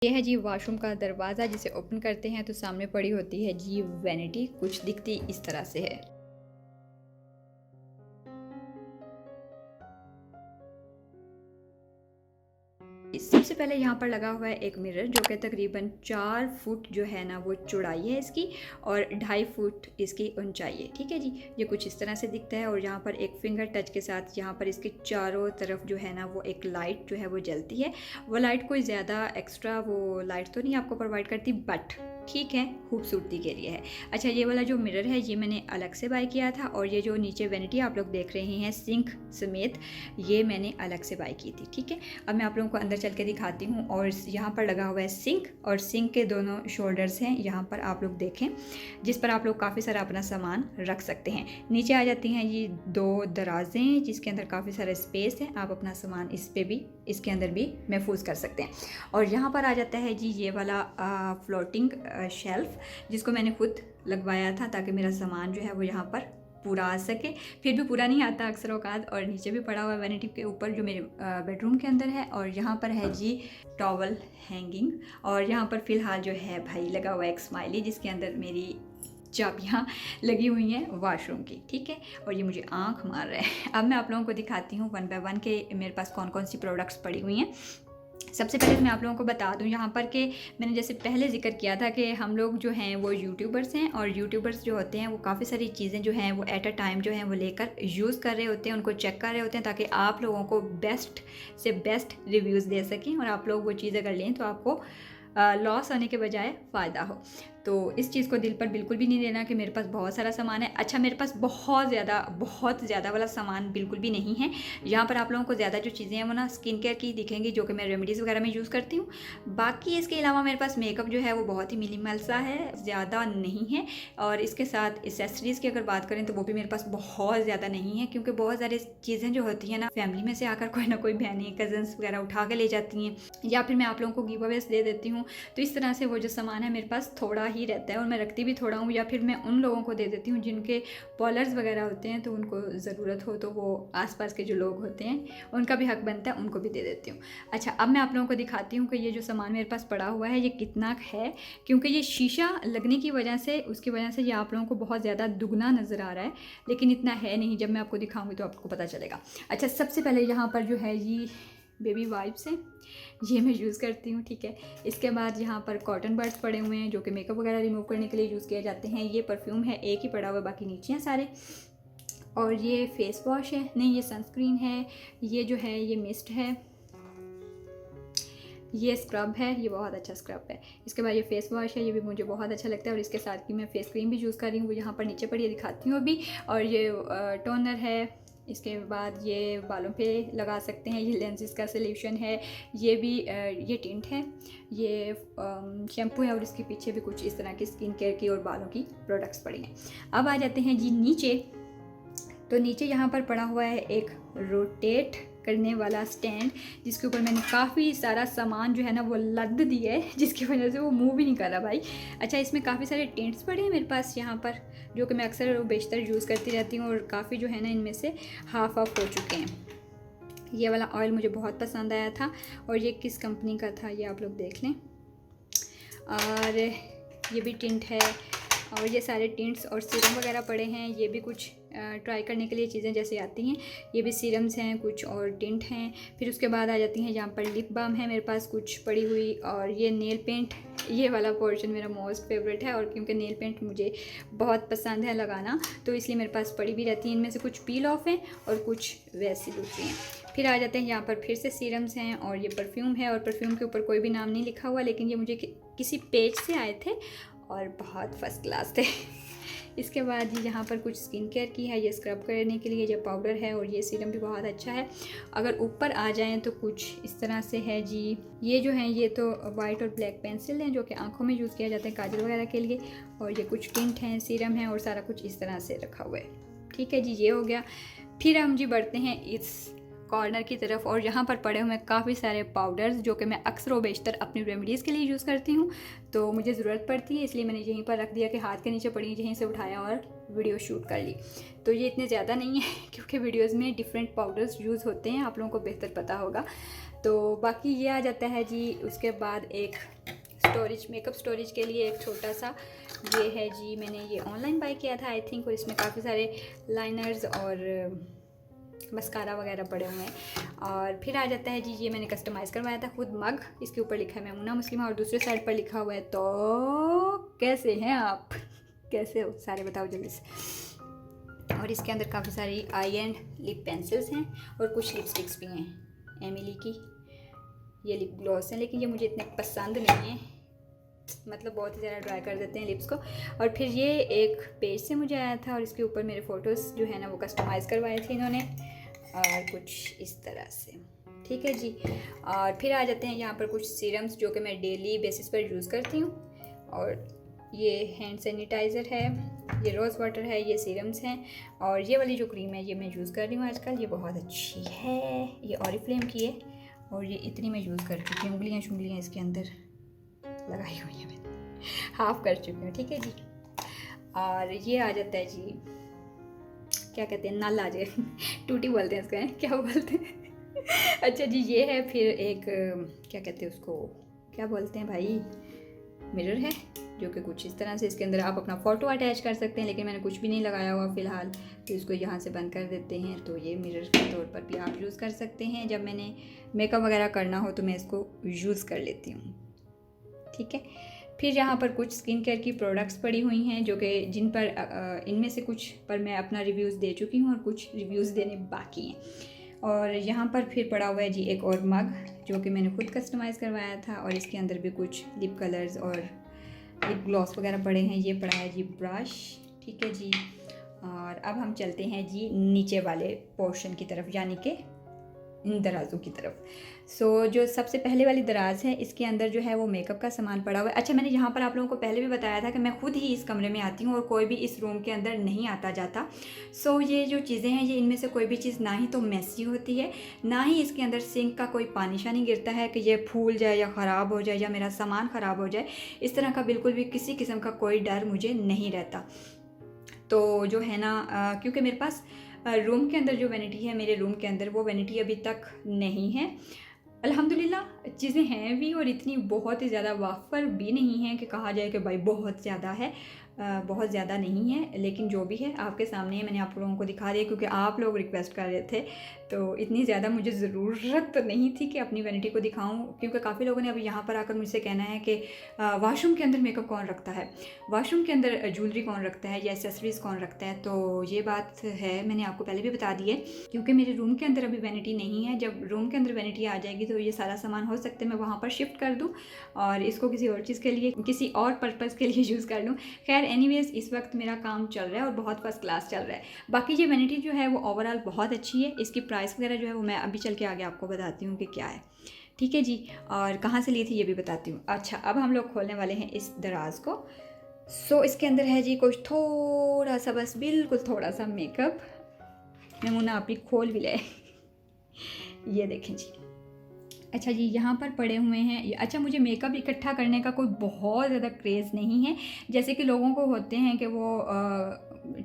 ये है जी वॉशरूम का दरवाज़ा, जिसे ओपन करते हैं तो सामने पड़ी होती है जी वैनिटी। कुछ दिखती इस तरह से है। सबसे पहले यहाँ पर लगा हुआ है एक मिरर, जो कि तकरीबन 4 फुट जो है ना वो चौड़ाई है इसकी और 2.5 फुट इसकी ऊंचाई है। ठीक है जी, ये कुछ इस तरह से दिखता है। और यहाँ पर एक फिंगर टच के साथ यहाँ पर इसके चारों तरफ जो है ना वो एक लाइट जो है वो जलती है। वो लाइट कोई ज़्यादा एक्स्ट्रा वो लाइट तो नहीं आपको प्रोवाइड करती, बट ठीक है, खूबसूरती के लिए है। अच्छा, ये वाला जो मिरर है ये मैंने अलग से बाय किया था, और ये जो नीचे वैनिटी आप लोग देख रहे हैं सिंक समेत, ये मैंने अलग से बाय की थी। ठीक है, अब मैं आप लोगों को अंदर चल के दिखाती हूँ। और यहाँ पर लगा हुआ है सिंक, और सिंक के दोनों शोल्डर्स हैं यहाँ पर आप लोग देखें, जिस पर आप लोग काफ़ी सारा अपना सामान रख सकते हैं। नीचे आ जाती हैं ये 2 दराजें, जिसके अंदर काफ़ी सारा स्पेस है, आप अपना सामान इस पे भी, इसके अंदर भी महफूज कर सकते हैं। और यहाँ पर आ जाता है जी ये वाला फ्लोटिंग शेल्फ, जिसको मैंने खुद लगवाया था ताकि मेरा सामान जो है वो यहाँ पर पूरा आ सके। फिर भी पूरा नहीं आता अक्सर औकात। और नीचे भी पड़ा हुआ है वैनिटी के ऊपर, जो मेरे बेडरूम के अंदर है। और यहाँ पर है जी टॉवल हैंगिंग, और यहाँ पर फ़िलहाल जो है भाई लगा हुआ है एक स्माइली, जिसके अंदर मेरी चाबियाँ लगी हुई हैं वॉशरूम की। ठीक है, और ये मुझे आंख मार रहा है। अब मैं आप लोगों को दिखाती हूँ 1 बाय 1 के मेरे पास कौन कौन सी प्रोडक्ट्स पड़ी हुई हैं। सबसे पहले तो मैं आप लोगों को बता दूं यहाँ पर कि मैंने जैसे पहले जिक्र किया था कि हम लोग जो हैं वो यूट्यूबर्स हैं, और यूट्यूबर्स जो होते हैं वो काफ़ी सारी चीज़ें जो हैं वो एट अ टाइम जो हैं वो लेकर यूज़ कर रहे होते हैं, उनको चेक कर रहे होते हैं, ताकि आप लोगों को बेस्ट से बेस्ट रिव्यूज़ दे सकें, और आप लोग वो चीज़ अगर लें तो आपको लॉस होने के बजाय फ़ायदा हो। तो इस चीज़ को दिल पर बिल्कुल भी नहीं लेना कि मेरे पास बहुत सारा सामान है। अच्छा, मेरे पास बहुत ज़्यादा वाला सामान बिल्कुल भी नहीं है। यहाँ पर आप लोगों को ज़्यादा जो चीज़ें हैं वो ना स्किन केयर की दिखेंगी, जो कि मैं रेमेडीज़ वगैरह में यूज़ करती हूँ। बाकी इसके अलावा मेरे पास मेकअप जो है वो बहुत ही मिनिमल सा है, ज़्यादा नहीं है। और इसके साथ एसेसरीज़ की अगर बात करें तो वो भी मेरे पास बहुत ज़्यादा नहीं है, क्योंकि बहुत सारी चीज़ें जो होती हैं ना फैमिली में से आकर कोई ना कोई बहनें कज़न्स वगैरह उठा के ले जाती हैं, या फिर मैं आप लोगों को गिव अवेज दे देती हूँ। तो इस तरह से वो जो सामान है मेरे पास थोड़ा ही रहता है, और मैं रखती भी थोड़ा हूँ, या फिर मैं उन लोगों को दे देती हूँ जिनके पॉलर्स वगैरह होते हैं, तो उनको ज़रूरत हो तो वो आसपास के जो लोग होते हैं उनका भी हक बनता है, उनको भी दे देती हूँ। अच्छा, अब मैं आप लोगों को दिखाती हूँ कि ये जो सामान मेरे पास पड़ा हुआ है ये कितना है, क्योंकि ये शीशा लगने की वजह से, उसकी वजह से ये आप लोगों को बहुत ज़्यादा दुगना नज़र आ रहा है, लेकिन इतना है नहीं। जब मैं आपको दिखाऊँगी तो आपको पता चलेगा। अच्छा, सबसे पहले यहाँ पर जो है ये बेबी वाइप्स हैं, ये मैं यूज़ करती हूँ। ठीक है, इसके बाद यहाँ पर कॉटन बड्स पड़े हुए हैं, जो कि मेकअप वगैरह रिमूव करने के लिए यूज़ किए जाते हैं। ये परफ्यूम है, एक ही पड़ा हुआ है, बाकी नीचे हैं सारे। और ये फेस वॉश है, नहीं ये सनस्क्रीन है। ये जो है ये मिस्ट है। ये स्क्रब है, ये बहुत अच्छा स्क्रब है। इसके बाद ये फेस वॉश है, ये भी मुझे बहुत अच्छा लगता है। और इसके साथ की मैं फेस क्रीम भी यूज़ कर रही हूँ, वो यहाँ पर नीचे पड़ी है, दिखाती हूँ अभी। और ये टोनर है। इसके बाद ये बालों पे लगा सकते हैं, ये लेंसेज का सॉल्यूशन है। ये भी ये टिंट है, ये शैम्पू है, और इसके पीछे भी कुछ इस तरह की स्किन केयर की और बालों की प्रोडक्ट्स पड़ी हैं। अब आ जाते हैं जी नीचे। तो नीचे यहाँ पर पड़ा हुआ है एक रोटेट करने वाला स्टैंड, जिसके ऊपर मैंने काफ़ी सारा सामान जो है ना वो लद दिया है, जिसकी वजह से वो मूव भी नहीं कर रहा भाई। अच्छा, इसमें काफ़ी सारे टिंट्स पड़े हैं मेरे पास यहाँ पर, जो कि मैं अक्सर बेशतर यूज़ करती रहती हूँ, और काफ़ी जो है ना इनमें से हाफ ऑफ हो चुके हैं। ये वाला ऑयल मुझे बहुत पसंद आया था, और ये किस कंपनी का था ये आप लोग देख लें। और ये भी टिंट है, और ये सारे टिंट्स और सीरम वगैरह पड़े हैं। ये भी कुछ ट्राई करने के लिए चीज़ें जैसे आती हैं। ये भी सीरम्स हैं कुछ, और टिंट हैं। फिर उसके बाद आ जाती हैं यहाँ पर लिप बाम है मेरे पास कुछ पड़ी हुई, और ये नेल पेंट, ये वाला पोर्शन मेरा मोस्ट फेवरेट है। और क्योंकि नेल पेंट मुझे बहुत पसंद है लगाना, तो इसलिए मेरे पास पड़ी भी रहती है। इनमें से कुछ पील ऑफ हैं और कुछ वैसी दूसरी हैं। फिर आ जाते हैं यहाँ पर फिर से सीरम्स हैं, और ये परफ्यूम है, और परफ्यूम के ऊपर कोई भी नाम नहीं लिखा हुआ, लेकिन ये मुझे किसी पेज से आए थे और बहुत फर्स्ट क्लास थे। इसके बाद ये यहाँ पर कुछ स्किन केयर की है, ये स्क्रब करने के लिए ये पाउडर है, और ये सीरम भी बहुत अच्छा है। अगर ऊपर आ जाएं तो कुछ इस तरह से है जी। ये जो है ये तो वाइट और ब्लैक पेंसिल हैं, जो कि आंखों में यूज़ किया जाता है काजल वगैरह के लिए। और ये कुछ टिंट हैं, सीरम है, और सारा कुछ इस तरह से रखा हुआ है। ठीक है जी, ये हो गया। फिर हम जी बढ़ते हैं इस कॉर्नर की तरफ, और यहाँ पर पड़े हुए काफ़ी सारे पाउडर्स, जो कि मैं अक्सर व बेशतर अपनी रेमेडीज़ के लिए यूज़ करती हूँ, तो मुझे ज़रूरत पड़ती है, इसलिए मैंने यहीं पर रख दिया कि हाथ के नीचे पड़ी, यहीं से उठाया और वीडियो शूट कर ली। तो ये इतने ज़्यादा नहीं है, क्योंकि वीडियोज़ में डिफरेंट पाउडर्स यूज़ होते हैं, आप लोगों को बेहतर पता होगा। तो बाकी ये आ जाता है जी। उसके बाद एक स्टोरेज, मेकअप स्टोरेज के लिए एक छोटा सा ये है जी, मैंने ये ऑनलाइन बाय किया था आई थिंक, और इसमें काफ़ी सारे लाइनर्स और मस्कारा वगैरह पड़े हुए हैं। और फिर आ जाता है जी, ये मैंने कस्टमाइज़ करवाया था खुद मग, इसके ऊपर लिखा है मैमुना मुस्लिमा और दूसरे साइड पर लिखा हुआ है तो कैसे हैं आप, कैसे हो सारे बताओ जल्दी से। और इसके अंदर काफ़ी सारी आई एंड लिप पेंसिल्स हैं और कुछ लिपस्टिक्स भी हैं एमिली की। ये लिप ग्लॉस हैं लेकिन ये मुझे इतने पसंद नहीं है, मतलब बहुत ही ज़्यादा ड्राई कर देते हैं लिप्स को। और फिर ये एक पेज से मुझे आया था और इसके ऊपर मेरे फ़ोटोज़ जो है ना वो कस्टमाइज़ करवाए थे इन्होंने, और कुछ इस तरह से, ठीक है जी। और फिर आ जाते हैं यहाँ पर कुछ सीरम्स जो कि मैं डेली बेसिस पर यूज़ करती हूँ। और ये हैंड सैनिटाइज़र है, ये रोज़ वाटर है, ये सीरम्स हैं। और ये वाली जो क्रीम है ये मैं यूज़ कर रही हूँ आजकल, ये बहुत अच्छी है, ये ऑरिफ्लेम की है और ये इतनी मैं यूज़ कर चुकी हूँ, उंगलियाँ इसके अंदर लगाई हुई है मैंने, हाफ़ कर चुकी हूँ, ठीक है जी। और ये आ जाता है जी, क्या कहते हैं, नल आ जाए टूटी बोलते हैं इसका, क्या बोलते हैं अच्छा जी, ये है। फिर एक क्या कहते हैं उसको, क्या बोलते हैं भाई, मिरर है जो कि कुछ इस तरह से, इसके अंदर आप अपना फ़ोटो अटैच कर सकते हैं, लेकिन मैंने कुछ भी नहीं लगाया हुआ फ़िलहाल, तो इसको यहाँ से बंद कर देते हैं। तो ये मिरर के तौर पर भी आप यूज़ कर सकते हैं, जब मैंने मेकअप वगैरह करना हो तो मैं इसको यूज़ कर लेती हूँ, ठीक है। फिर यहाँ पर कुछ स्किन केयर की प्रोडक्ट्स पड़ी हुई हैं जो कि जिन पर इनमें से कुछ पर मैं अपना रिव्यूज़ दे चुकी हूँ और कुछ रिव्यूज़ देने बाकी हैं। और यहाँ पर फिर पड़ा हुआ है जी एक और मग जो कि मैंने खुद कस्टमाइज़ करवाया था, और इसके अंदर भी कुछ लिप कलर्स और लिप ग्लॉस वगैरह पड़े हैं। ये पड़ा है जी ब्रश, ठीक है जी। और अब हम चलते हैं जी नीचे वाले पोर्शन की तरफ, यानी कि इन दराज़ों की तरफ। सो जो सबसे पहले वाली दराज़ है इसके अंदर जो है वो मेकअप का सामान पड़ा हुआ है। अच्छा, मैंने यहाँ पर आप लोगों को पहले भी बताया था कि मैं खुद ही इस कमरे में आती हूँ और कोई भी इस रूम के अंदर नहीं आता जाता। सो ये जो चीज़ें हैं ये इनमें से कोई भी चीज़ ना ही तो मैसी होती है, ना ही इसके अंदर सिंक का कोई पानी शानी गिरता है कि ये फूल जाए या ख़राब हो जाए या मेरा सामान ख़राब हो जाए। इस तरह का बिल्कुल भी किसी किस्म का कोई डर मुझे नहीं रहता। तो जो है ना क्योंकि मेरे पास रूम के अंदर जो वैनिटी है, मेरे रूम के अंदर वो वैनिटी अभी तक नहीं है। अल्हम्दुलिल्लाह चीज़ें हैं भी और इतनी बहुत ही ज़्यादा वाफर भी नहीं है कि कहा जाए कि भाई बहुत ज़्यादा है, बहुत ज़्यादा नहीं है, लेकिन जो भी है आपके सामने मैंने आप लोगों को दिखा दिया क्योंकि आप लोग रिक्वेस्ट कर रहे थे। तो इतनी ज़्यादा मुझे ज़रूरत नहीं थी कि अपनी वैनिटी को दिखाऊं, क्योंकि काफ़ी लोगों ने अभी यहाँ पर आकर मुझसे कहना है कि वॉशरूम के अंदर मेकअप कौन रखता है, वॉशरूम के अंदर ज्वेलरी कौन रखता है या एक्सेसरीज़ कौन रखता है। तो ये बात है, मैंने आपको पहले भी बता दी है, क्योंकि मेरे रूम के अंदर अभी वैनिटी नहीं है। जब रूम के अंदर वैनिटी आ जाएगी तो ये सारा सामान हो सकता है मैं वहाँ पर शिफ्ट कर दूँ और इसको किसी और चीज़ के लिए, किसी और पर्पज़ के लिए यूज़ कर लूँ। खैर एनीवेज इस वक्त मेरा काम चल रहा है और बहुत फर्स्ट क्लास चल रहा है। बाकी ये वैनिटी जो है वो ओवरऑल बहुत अच्छी है। इसकी प्राइस वगैरह जो है वो मैं अभी चल के आगे आपको बताती हूँ कि क्या है, ठीक है जी। और कहाँ से ली थी ये भी बताती हूँ। अच्छा, अब हम लोग खोलने वाले हैं इस दराज को। सो इसके अंदर है जी कुछ थोड़ा सा, बस बिल्कुल थोड़ा सा मेकअप। नमूना आप ही खोल भी ले ये देखें जी। अच्छा जी, यहाँ पर पड़े हुए हैं। अच्छा, मुझे मेकअप इकट्ठा करने का कोई बहुत ज़्यादा क्रेज़ नहीं है, जैसे कि लोगों को होते हैं कि वो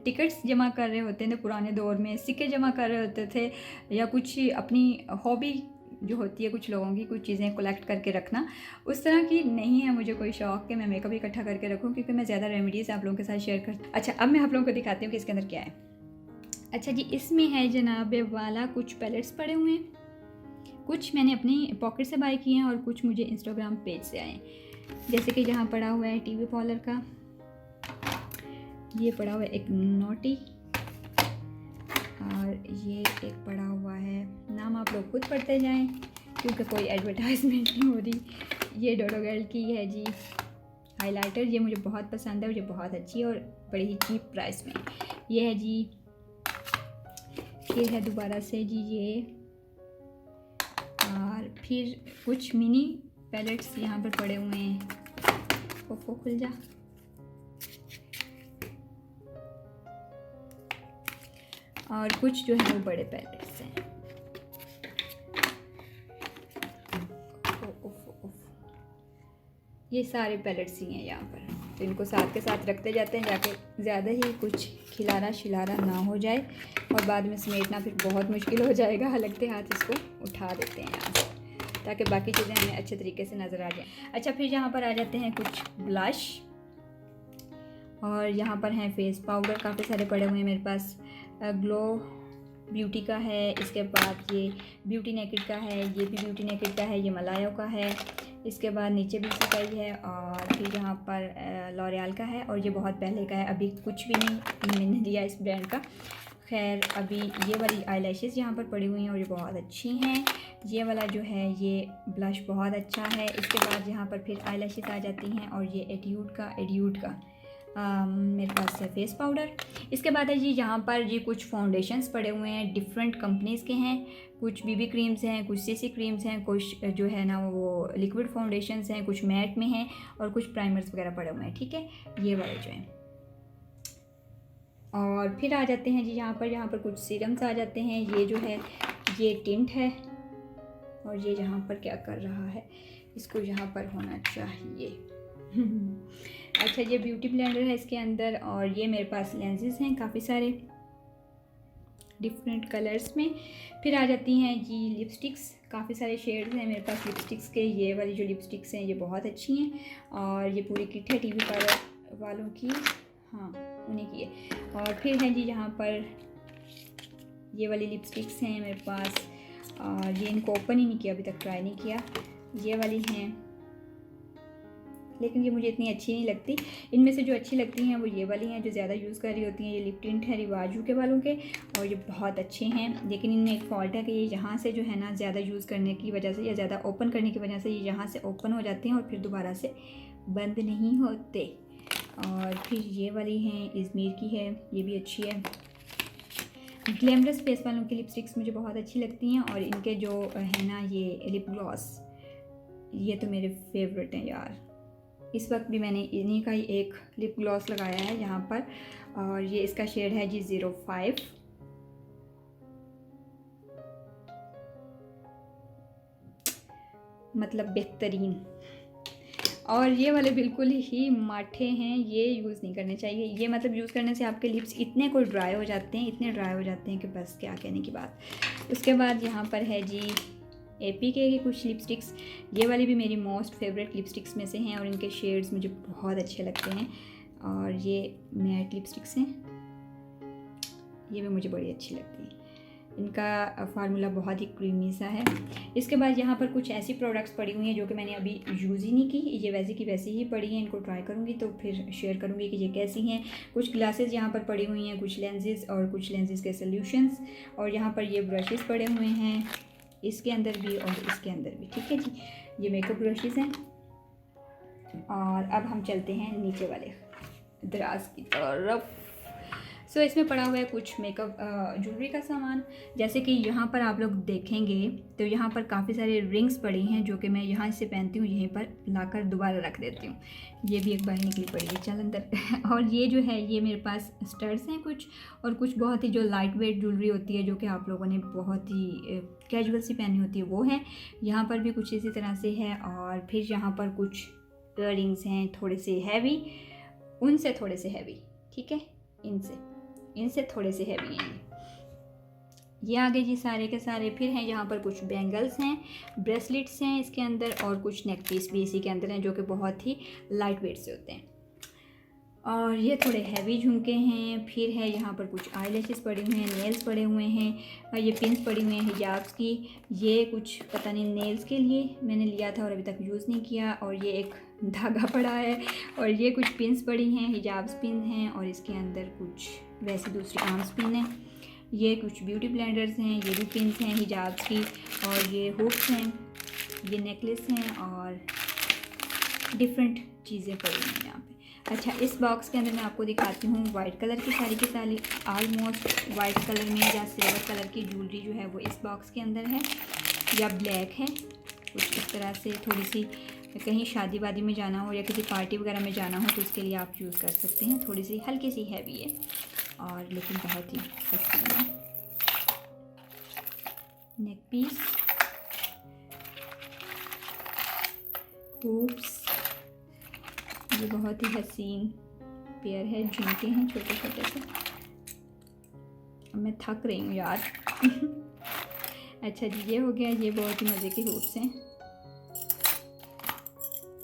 टिकट्स जमा कर रहे होते थे पुराने दौर में, सिक्के जमा कर रहे होते थे, या कुछ अपनी हॉबी जो होती है कुछ लोगों की, कुछ चीज़ें कलेक्ट करके रखना, उस तरह की नहीं है मुझे कोई शौक़ कि मैं मेकअप इकट्ठा करके रखूँ, क्योंकि मैं ज़्यादा रेमेडीज़ आप लोगों के साथ शेयर करती हूँ। अच्छा, अब मैं आप लोगों को दिखाती हूँ कि इसके अंदर क्या है। अच्छा जी, इसमें है जनाब वाला कुछ पैलेट्स पड़े हुए हैं, कुछ मैंने अपनी पॉकेट से बाय किए हैं और कुछ मुझे इंस्टाग्राम पेज से आए हैं। जैसे कि यहाँ पड़ा हुआ है टीवी पॉलर का, ये पड़ा हुआ है एक नोटी, और ये एक पड़ा हुआ है, नाम आप लोग खुद पढ़ते जाएं क्योंकि कोई एडवर्टाइजमेंट नहीं हो रही। ये डोडोगर्ल की है जी हाइलाइटर, ये मुझे बहुत पसंद है, मुझे बहुत अच्छी है और बड़ी ही चीप प्राइस में। ये है जी, फिर है दोबारा से जी ये, और फिर कुछ मिनी पैलेट्स यहाँ पर पड़े हुए हैं। ओफो, खुल जा। और कुछ जो है वो बड़े पैलेट्स हैं। ये सारे पैलेट्स ही हैं यहाँ पर, तो इनको साथ के साथ रखते जाते हैं जाके ज़्यादा ही कुछ खिलारा शिलारा ना हो जाए और बाद में समेटना फिर बहुत मुश्किल हो जाएगा। लगते हाथ इसको उठा देते हैं यहाँ से। ताकि बाकी चीज़ें हमें अच्छे तरीके से नज़र आ जाएं। अच्छा, फिर यहाँ पर आ जाते हैं कुछ ब्लश, और यहाँ पर हैं फेस पाउडर, काफ़ी सारे पड़े हुए हैं मेरे पास। ग्लो ब्यूटी का है, इसके बाद ये ब्यूटी नेकेड का है, ये भी ब्यूटी नेकेड का है, ये मलायो का है, इसके बाद नीचे भी इसका ही है, और फिर यहाँ पर लॉरियल का है, और ये बहुत पहले का है, अभी कुछ भी नहीं मैंने लिया इस ब्रांड का। खैर, अभी ये वाली आईलैशेस यहाँ पर पड़ी हुई हैं और ये बहुत अच्छी हैं। ये वाला जो है ये ब्लश बहुत अच्छा है। इसके बाद यहाँ पर फिर आईलैशेस आ जाती हैं, और ये एट्यूड का मेरे पास है फेस पाउडर। इसके बाद है जी यहाँ पर जी कुछ फाउंडेशंस पड़े हुए हैं, डिफरेंट कंपनीज़ के हैं। कुछ बीबी क्रीम्स हैं, कुछ सीसी क्रीम्स हैं, कुछ जो है ना वो लिक्विड फाउंडेशंस हैं, कुछ मैट में हैं, और कुछ प्राइमर्स वगैरह पड़े हुए हैं। ठीक है, ये वाले जो हैं। और फिर आ जाते हैं जी यहाँ पर कुछ सीरम्स आ जाते हैं। ये जो है ये टिंट है, और ये यहाँ पर क्या कर रहा है, इसको यहाँ पर होना चाहिए। अच्छा, ये ब्यूटी ब्लेंडर है इसके अंदर, और ये मेरे पास लेंसेज हैं काफ़ी सारे डिफरेंट कलर्स में। फिर आ जाती हैं जी लिपस्टिक्स, काफ़ी सारे शेड्स हैं मेरे पास लिपस्टिक्स के। ये वाली जो लिपस्टिक्स हैं ये बहुत अच्छी हैं, और ये पूरी किट है टीवी पार्लर वालों की, हाँ उन्हीं की है। और फिर है जी यहाँ पर ये वाली लिपस्टिक्स हैं मेरे पास, और ये इनको ओपन ही नहीं किया, अभी तक ट्राई नहीं किया। ये वाली हैं, लेकिन ये मुझे इतनी अच्छी नहीं लगती। इनमें से जो अच्छी लगती हैं वो ये वाली हैं जो ज़्यादा यूज़ कर रही होती हैं। ये लिप टिंट है रिवाजू के वालों के, और ये बहुत अच्छे हैं, लेकिन इनमें एक फॉल्ट है कि ये यहाँ से जो है ना ज़्यादा यूज़ करने की वजह से या ज़्यादा ओपन करने की वजह से ये यहाँ से ओपन हो जाते हैं और फिर दोबारा से बंद नहीं होते। और फिर ये वाली हैं इज़मीर की है, ये भी अच्छी है। ग्लैमरस फेस वालों की लिपस्टिक्स मुझे बहुत अच्छी लगती हैं, और इनके जो है ना ये लिप ग्लॉस, ये तो मेरे फेवरेट हैं यार। इस वक्त भी मैंने इन्हीं का ही एक लिप ग्लॉस लगाया है यहाँ पर, और ये इसका शेड है जी 05। मतलब बेहतरीन। और ये वाले बिल्कुल ही माठे हैं, ये यूज़ नहीं करने चाहिए। ये मतलब यूज़ करने से आपके लिप्स इतने कोई ड्राई हो जाते हैं, इतने ड्राई हो जाते हैं कि बस क्या कहने की बात। उसके बाद यहाँ पर है जी एपी के कुछ लिपस्टिक्स। ये वाली भी मेरी मोस्ट फेवरेट लिपस्टिक्स में से हैं, और इनके शेड्स मुझे बहुत अच्छे लगते हैं। और ये मैट लिपस्टिक्स हैं, ये भी मुझे बड़ी अच्छी लगती हैं। इनका फार्मूला बहुत ही क्रीमी सा है। इसके बाद यहाँ पर कुछ ऐसी प्रोडक्ट्स पड़ी हुई हैं जो कि मैंने अभी यूज़ ही नहीं की, ये वैसी की वैसी ही पड़ी हैं। इनको ट्राई करूँगी तो फिर शेयर करूँगी कि ये कैसी हैं। कुछ ग्लासेस यहाँ पर पड़ी हुई हैं, कुछ लेंसेज और कुछ लेंसेज के सोल्यूशंस, और यहाँ पर ये ब्रशेस पड़े हुए हैं, इसके अंदर भी और इसके अंदर भी। ठीक है जी, ये मेकअप ब्रशेस हैं। और अब हम चलते हैं नीचे वाले दराज की तरफ। सो इसमें पड़ा हुआ है कुछ मेकअप ज्वेलरी का सामान। जैसे कि यहाँ पर आप लोग देखेंगे तो यहाँ पर काफ़ी सारे रिंग्स पड़ी हैं जो कि मैं यहाँ से पहनती हूँ, यहीं पर लाकर दोबारा रख देती हूँ। ये भी एक बार निकली पड़ी है, चल अंदर। और ये जो है ये मेरे पास स्टड्स हैं कुछ, और कुछ बहुत ही जो लाइट वेट ज्वेलरी होती है जो कि आप लोगों ने बहुत ही कैजुअल सी पहनी होती है वो है। यहाँ पर भी कुछ इसी तरह से है। और फिर यहाँ पर कुछ इयररिंग्स हैं थोड़े से हैवी, उनसे थोड़े से हैवी, ठीक है, इनसे थोड़े से हैवी हैं ये आगे जी सारे के सारे। फिर हैं यहाँ पर कुछ बैंगल्स हैं, ब्रेसलेट्स हैं इसके अंदर, और कुछ नेक पीस भी इसी के अंदर हैं जो कि बहुत ही लाइट वेट से होते हैं। और ये थोड़े हैवी झुमके हैं। फिर है यहाँ पर कुछ आईलैशेस पड़े हुए हैं, नेल्स पड़े हुए हैं, ये पिन्स पड़ी हुई हैं हिजाब्स की। ये कुछ पता नहीं नेल्स के लिए मैंने लिया था और अभी तक यूज़ नहीं किया। और ये एक धागा पड़ा है, और ये कुछ पिन्स पड़ी हैं, हिजाब्स पिन हैं, और इसके अंदर कुछ वैसे दूसरी आर्म्स पिन हैं। ये कुछ ब्यूटी ब्लेंडर्स हैं, ये भी पिन्स हैं हिजाब्स की, और ये हुक्स हैं, ये नेकलेस हैं, और डिफरेंट चीज़ें पड़ी हुई हैं यहाँ पे। अच्छा, इस बॉक्स के अंदर मैं आपको दिखाती हूँ वाइट कलर की सारी की सारी ऑलमोस्ट वाइट कलर में या सिल्वर कलर की ज्वेलरी जो है वो इस बॉक्स के अंदर है, या ब्लैक है कुछ इस तरह से। थोड़ी सी कहीं शादी वादी में जाना हो या किसी पार्टी वगैरह में जाना हो तो उसके लिए आप यूज़ कर सकते हैं। थोड़ी सी हल्की सी हैवी है और लेकिन बहुत ही हसीन है। नेक पीस, हुप्स, ये बहुत ही हसीन पेयर है, झुमके हैं छोटे छोटे से। अब मैं थक रही हूँ यार। अच्छा जी, ये हो गया, ये बहुत ही मज़े के हुप्स हैं,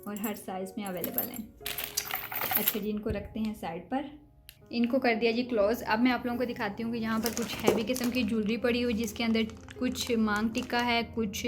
और हर साइज़ में अवेलेबल हैं। अच्छा जी, इनको रखते हैं साइड पर। इनको कर दिया जी क्लोज़। अब मैं आप लोगों को दिखाती हूँ कि यहाँ पर कुछ हैवी किस्म की ज्वेलरी पड़ी हुई, जिसके अंदर कुछ मांग टिक्का है, कुछ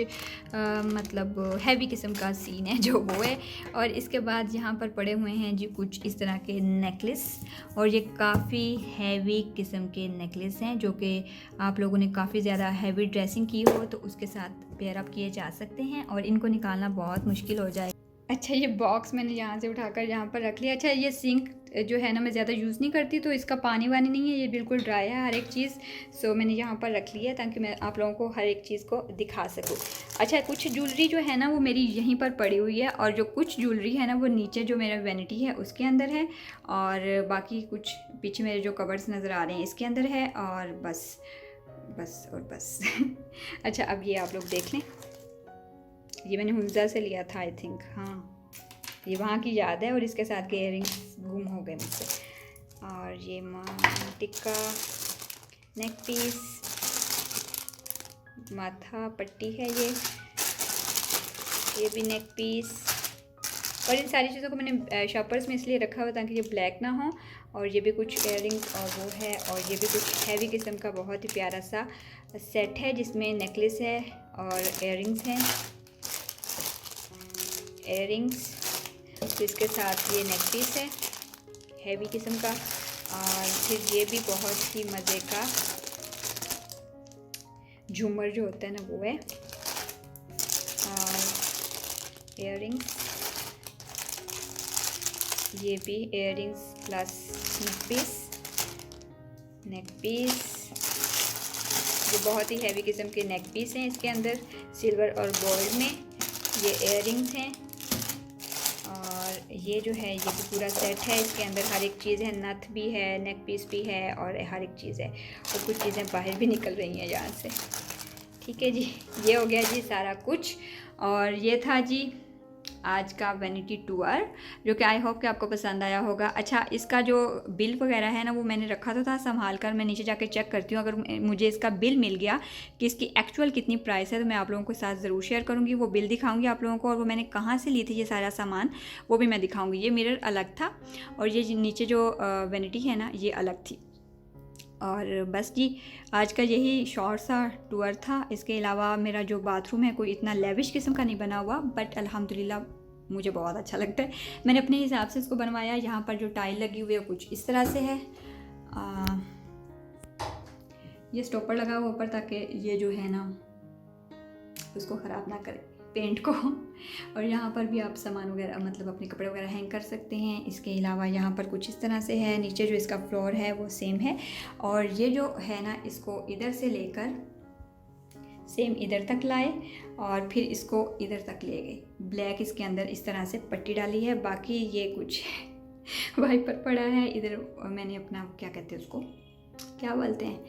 मतलब हैवी किस्म का सीन है जो वो है। और इसके बाद यहाँ पर पड़े हुए हैं जी कुछ इस तरह के नेकलेस, और ये काफ़ी हैवी किस्म के नेकलेस हैं जो कि आप लोगों ने काफ़ी ज़्यादा हैवी ड्रेसिंग की हो तो उसके साथ पेयर अप किए जा सकते हैं, और इनको निकालना बहुत मुश्किल हो जाए। अच्छा, ये बॉक्स मैंने यहाँ से उठाकर यहाँ पर रख लिया। अच्छा, ये सिंक जो है ना मैं ज़्यादा यूज़ नहीं करती, तो इसका पानी वानी नहीं है, ये बिल्कुल ड्राई है हर एक चीज़। सो मैंने यहाँ पर रख लिया ताकि मैं आप लोगों को हर एक चीज़ को दिखा सकूँ। अच्छा, कुछ ज्वेलरी जो है ना वो मेरी यहीं पर पड़ी हुई है, और जो कुछ ज्वेलरी है ना वो नीचे जो मेरा वैनिटी है उसके अंदर है, और बाकी कुछ पीछे मेरे जो कवर्स नज़र आ रहे हैं इसके अंदर है, और बस बस और बस। अच्छा, अब ये आप लोग देख लें, ये मैंने हुंजा से लिया था आई थिंक, हाँ ये वहाँ की याद है, और इसके साथ के इयररिंग्स गुम हो गए मुझसे। और ये टिक्का, नेक पीस, माथा पट्टी है ये भी नेक पीस। और इन सारी चीज़ों को मैंने शॉपर्स में इसलिए रखा हुआ ताकि ये ब्लैक ना हो। और ये भी कुछ इयररिंग्स और वो है, और ये भी कुछ हैवी किस्म का बहुत ही प्यारा सा सेट है जिसमें नेकलेस है और इयररिंग्स हैं, इयररिंग्स, तो इसके साथ ये नेक पीस है हैवी किस्म का, और फिर ये भी बहुत ही मज़े का झूमर जो होता है ना वो है, और इयररिंग्स, ये भी इयररिंग्स प्लस नेक पीस, ये बहुत ही हैवी किस्म के नेक पीस हैं इसके अंदर सिल्वर और गोल्ड में, ये इयररिंग्स हैं, और ये जो है ये भी पूरा सेट है, इसके अंदर हर एक चीज़ है, नथ भी है, नेक पीस भी है, और हर एक चीज़ है, और कुछ चीज़ें बाहर भी निकल रही हैं यहाँ से। ठीक है जी, ये हो गया जी सारा कुछ, और ये था जी आज का वैनिटी टूर जो कि आई होप कि आपको पसंद आया होगा। अच्छा, इसका जो बिल वगैरह है ना वो मैंने रखा तो था संभाल कर, मैं नीचे जाके चेक करती हूँ, अगर मुझे इसका बिल मिल गया कि इसकी एक्चुअल कितनी प्राइस है तो मैं आप लोगों के साथ ज़रूर शेयर करूँगी, वो बिल दिखाऊँगी आप लोगों को, और वो मैंने कहाँ से ली थी ये सारा सामान वो भी मैं दिखाऊँगी। ये मिरर अलग था, और ये नीचे जो वैनिटी है ना ये अलग थी। और बस जी आज का यही शॉर्ट सा टूर था। इसके अलावा मेरा जो बाथरूम है कोई इतना लेविश किस्म का नहीं बना हुआ, बट अल्हम्दुलिल्लाह मुझे बहुत अच्छा लगता है, मैंने अपने हिसाब से इसको बनवाया। यहाँ पर जो टाइल लगी हुई है कुछ इस तरह से है, ये स्टॉपर लगा हुआ ऊपर ताकि ये जो है ना उसको ख़राब ना करे पेंट को। और यहाँ पर भी आप सामान वगैरह मतलब अपने कपड़े वगैरह हैंग कर सकते हैं। इसके अलावा यहाँ पर कुछ इस तरह से है, नीचे जो इसका फ्लोर है वो सेम है, और ये जो है ना इसको इधर से लेकर सेम इधर तक लाए और फिर इसको इधर तक ले गए। ब्लैक इसके अंदर इस तरह से पट्टी डाली है, बाकी ये कुछ वाइपर पड़ा है इधर, मैंने अपना क्या कहते हैं उसको क्या बोलते हैं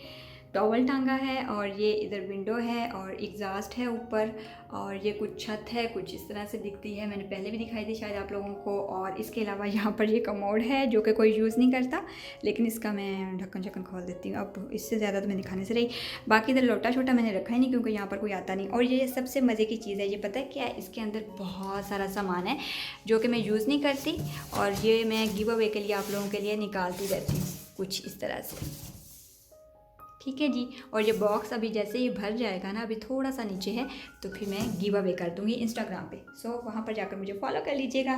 टॉवल टांगा है, और ये इधर विंडो है और एग्जॉस्ट है ऊपर, और ये कुछ छत है कुछ इस तरह से दिखती है, मैंने पहले भी दिखाई थी शायद आप लोगों को। और इसके अलावा यहाँ पर ये कमोड है जो कि कोई यूज़ नहीं करता, लेकिन इसका मैं ढक्कन शक्कन खोल देती हूँ, अब इससे ज़्यादा तो मैं दिखाने से रही। बाकी इधर लोटा छोटा मैंने रखा ही नहीं क्योंकि यहाँ पर कोई आता नहीं। और ये सबसे मज़े की चीज़ है, ये पता है क्या है, इसके अंदर बहुत सारा सामान है जो कि मैं यूज़ नहीं करती, और ये मैं गिव अवे के लिए आप लोगों के लिए निकालती रहती हूँ कुछ इस तरह से। ठीक है जी, और ये बॉक्स अभी जैसे ये भर जाएगा ना, अभी थोड़ा सा नीचे है तो फिर मैं गिव अवे कर दूँगी इंस्टाग्राम पे, सो वहाँ पर जाकर मुझे फॉलो कर लीजिएगा।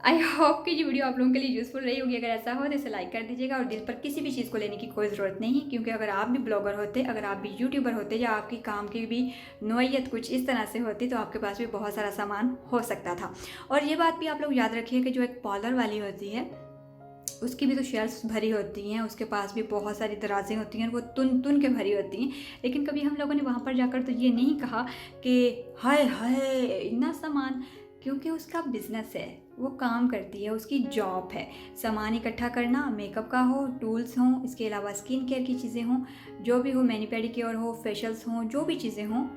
आई होप कि ये वीडियो आप लोगों के लिए यूज़फुल रही होगी, अगर ऐसा हो तो इसे लाइक कर दीजिएगा। और दिल पर किसी भी चीज़ को लेने की कोई ज़रूरत नहीं, क्योंकि अगर आप भी ब्लॉगर होते, अगर आप भी यूट्यूबर होते, या आपकी काम की भी नोयत कुछ इस तरह से होती तो आपके पास भी बहुत सारा सामान हो सकता था। और ये बात भी आप लोग याद रखिए कि जो एक पार्लर वाली होती है उसकी भी तो शेल्फ्स भरी होती हैं, उसके पास भी बहुत सारी दराजें होती हैं, वो तुन के भरी होती हैं, लेकिन कभी हम लोगों ने वहाँ पर जाकर तो ये नहीं कहा कि हाय हाय इतना सामान, क्योंकि उसका बिजनेस है, वो काम करती है, उसकी जॉब है सामान इकट्ठा करना, मेकअप का हो, टूल्स हों, इसके अलावा स्किन केयर की चीज़ें हों, जो भी हो, मैनी पेडिक्योर हो, फेशियल्स हों, जो भी चीज़ें हों,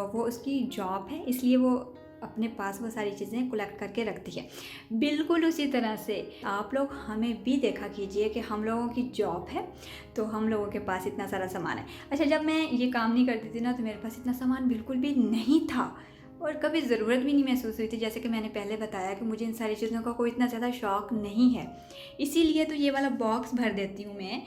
वो उसकी जॉब है, इसलिए वो अपने पास वो सारी चीज़ें कलेक्ट करके रखती है। बिल्कुल उसी तरह से आप लोग हमें भी देखा कीजिए कि हम लोगों की जॉब है तो हम लोगों के पास इतना सारा सामान है। अच्छा, जब मैं ये काम नहीं करती थी ना तो मेरे पास इतना सामान बिल्कुल भी नहीं था, और कभी ज़रूरत भी नहीं महसूस हुई थी। जैसे कि मैंने पहले बताया कि मुझे इन सारी चीज़ों का कोई इतना ज़्यादा शौक़ नहीं है, इसीलिए तो ये वाला बॉक्स भर देती हूँ मैं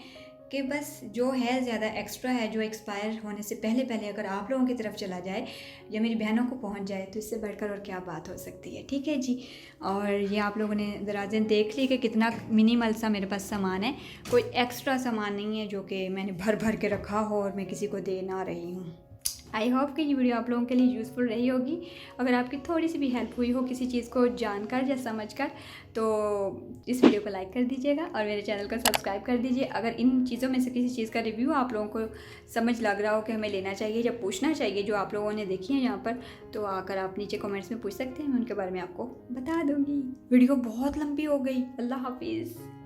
कि बस जो है ज़्यादा एक्स्ट्रा है, जो एक्सपायर होने से पहले पहले अगर आप लोगों की तरफ चला जाए या मेरी बहनों को पहुंच जाए तो इससे बढ़कर और क्या बात हो सकती है। ठीक है जी। और ये आप लोगों ने दराज़न देख ली कि कितना मिनिमल सा मेरे पास सामान है, कोई एक्स्ट्रा सामान नहीं है जो कि मैंने भर भर के रखा हो और मैं किसी को दे ना रही हूँ। आई होप कि ये वीडियो आप लोगों के लिए यूज़फुल रही होगी। अगर आपकी थोड़ी सी भी हेल्प हुई हो किसी चीज़ को जानकर या समझकर, तो इस वीडियो को लाइक कर दीजिएगा और मेरे चैनल को सब्सक्राइब कर दीजिए। अगर इन चीज़ों में से किसी चीज़ का रिव्यू आप लोगों को समझ लग रहा हो कि हमें लेना चाहिए या पूछना चाहिए, जो आप लोगों ने देखी है यहाँ पर, तो आकर आप नीचे कमेंट्स में पूछ सकते हैं, मैं उनके बारे में आपको बता दूँगी। वीडियो बहुत लंबी हो गई। अल्लाह हाफिज़।